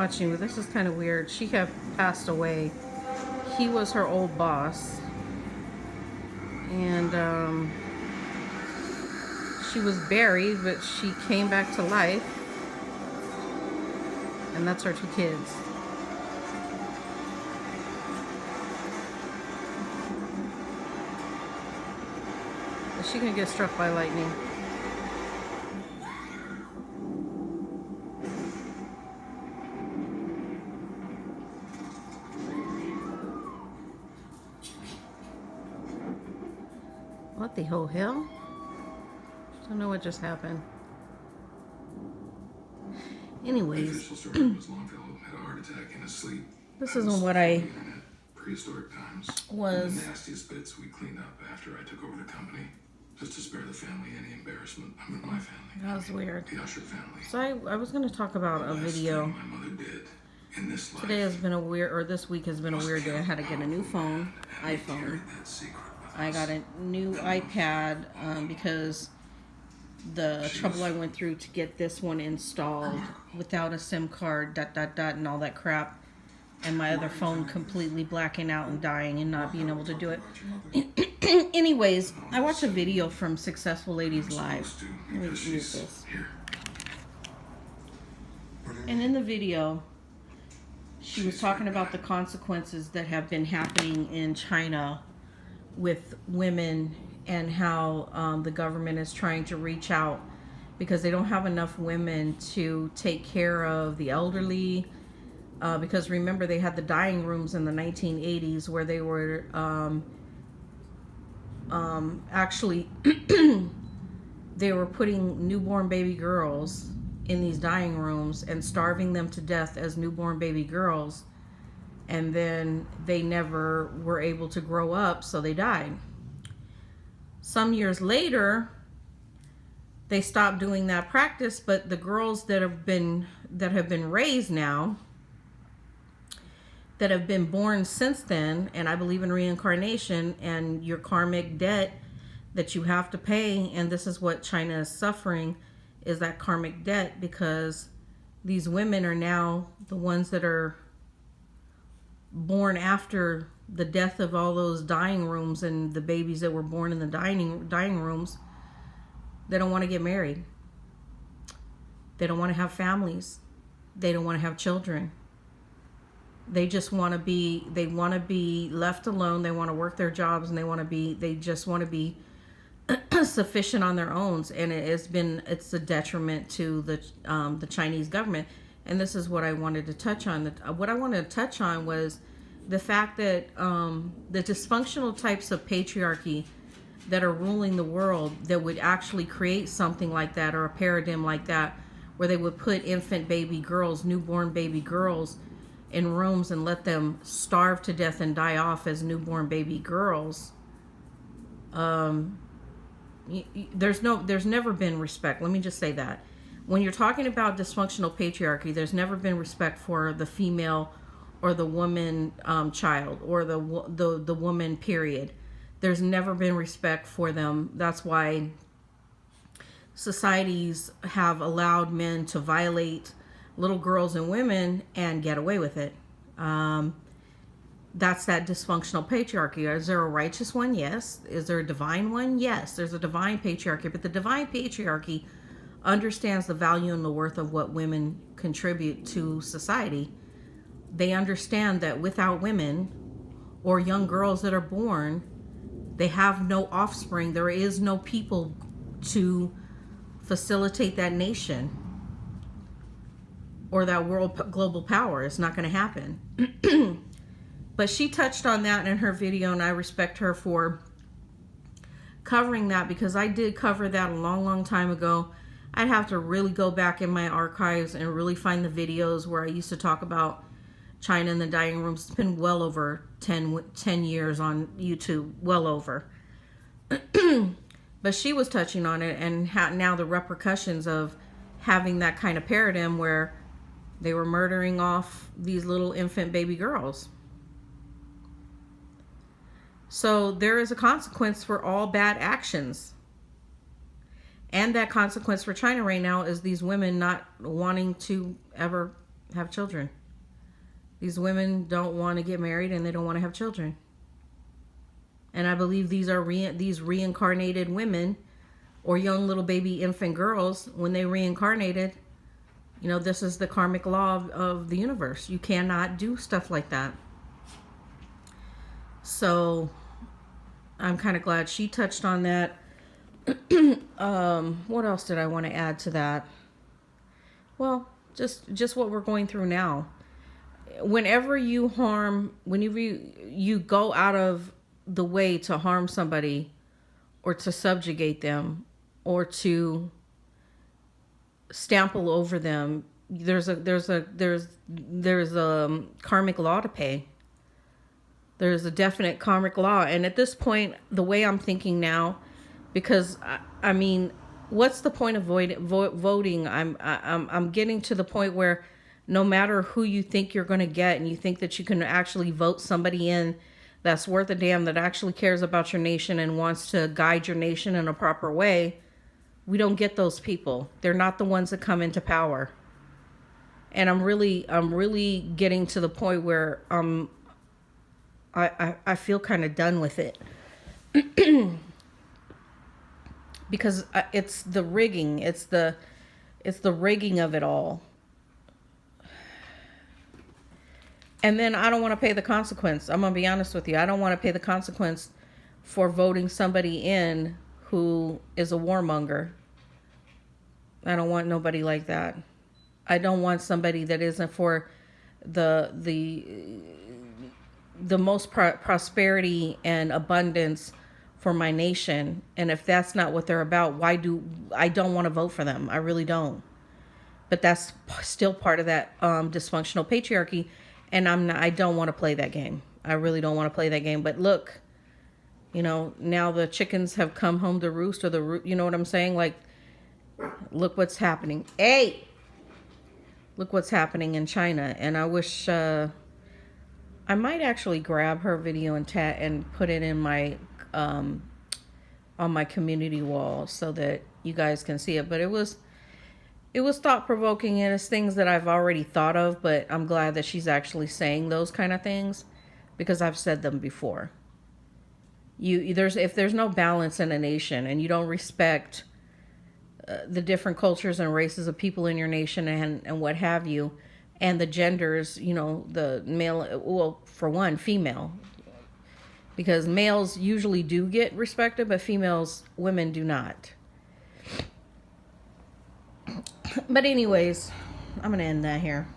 watching, but this is kind of weird. She had passed away. He was her old boss. And she was buried, but she came back to life. And that's her 2 kids. Is she gonna get struck by lightning? What the whole hell? Don't know what just happened. Anyways, Official story was Longfellow had a heart attack in his sleep. This isn't what I prehistoric times was. the nastiest bits we cleaned up after I took over the company, just to spare the family any embarrassment. I mean, my family. That was weird. The Usher family. So I was going to talk about a video. My mother did in this life. Today has been a weird, or this week has been a weird day. I had to get a new phone, iPhone. I got a new iPad because the trouble I went through to get this one installed without a SIM card, and all that crap, and my other phone completely blacking out and dying and not being able to do it. Anyways, I watched a video from Successful Ladies Live. Let me mute this. And in the video, she was talking about the consequences that have been happening in China with women, and how the government is trying to reach out because they don't have enough women to take care of the elderly. Because remember, they had the dying rooms in the 1980s where they were actually they were putting newborn baby girls in these dying rooms and starving them to death as newborn baby girls, and then they never were able to grow up, so they died. Some years later, they stopped doing that practice, but the girls that have been raised now, that have been born since then, and I believe in reincarnation and your karmic debt that you have to pay, and this is what China is suffering, is that karmic debt, because these women are now the ones that are born after the death of all those dying rooms and the babies that were born in the dying rooms. They don't want to get married. They don't want to have families. They don't want to have children. They just want to be left alone. They want to work their jobs, and they just want to be sufficient on their own. And it's a detriment to the Chinese government. And this is what I wanted to touch on. What I wanted to touch on was the fact that the dysfunctional types of patriarchy that are ruling the world, that would actually create something like that, or a paradigm like that, where they would put infant baby girls, newborn baby girls, in rooms and let them starve to death and die off as newborn baby girls. There's never been respect. Let me just say that. When you're talking about dysfunctional patriarchy, there's never been respect for the female or the woman child, or the woman period. There's never been respect for them. That's why societies have allowed men to violate little girls and women and get away with it. That's that dysfunctional patriarchy. Is there a righteous one? Yes. Is there a divine one? Yes. There's a divine patriarchy, but the divine patriarchy understands the value and the worth of what women contribute to society. They understand that without women or young girls that are born, they have no offspring. There is no people to facilitate that nation or that world global power. It's not going to happen. But she touched on that in her video, and I respect her for covering that, because I did cover that a long time ago. I'd have to really go back in my archives and really find the videos where I used to talk about China and the dying rooms. It's been well over 10 years on YouTube, well over. But she was touching on it, and now the repercussions of having that kind of paradigm where they were murdering off these little infant baby girls. So there is a consequence for all bad actions. And that consequence for China right now is these women not wanting to ever have children. These women don't want to get married and they don't want to have children. And I believe these are these reincarnated women or young little baby infant girls, when they reincarnated, you know, this is the karmic law of the universe. You cannot do stuff like that. So I'm kind of glad she touched on that. What else did I want to add to that? Well, just what we're going through now. Whenever you you go out of the way to harm somebody or to subjugate them or to stample over them, there's a karmic law to pay. There's a definite karmic law. And at this point, the way I'm thinking now, because I mean, what's the point of voting? I'm getting to the point where no matter who you think you're going to get, and you think that you can actually vote somebody in that's worth a damn, that actually cares about your nation and wants to guide your nation in a proper way, we don't get those people. They're not the ones that come into power. And I'm really getting to the point where I feel kind of done with it. Because it's the rigging. It's the rigging of it all. And then I don't want to pay the consequence. I'm going to be honest with you. I don't want to pay the consequence for voting somebody in who is a warmonger. I don't want nobody like that. I don't want somebody that isn't for the most prosperity and abundance for my nation. And if that's not what they're about, I don't want to vote for them. I really don't. But that's still part of that dysfunctional patriarchy. And I don't want to play that game. I really don't want to play that game. But look, you know, now the chickens have come home to roost, or you know what I'm saying? Like, look what's happening. Hey, look what's happening in China. And I wish, I might actually grab her video and put it in my, on my community wall so that you guys can see it. But it was thought-provoking, and it's things that I've already thought of, but I'm glad that she's actually saying those kind of things, because I've said them before. If there's no balance in a nation, and you don't respect the different cultures and races of people in your nation and what have you, and the genders, you know, the male, well, for one, female, because males usually do get respected, but women do not. But anyways, I'm going to end that here.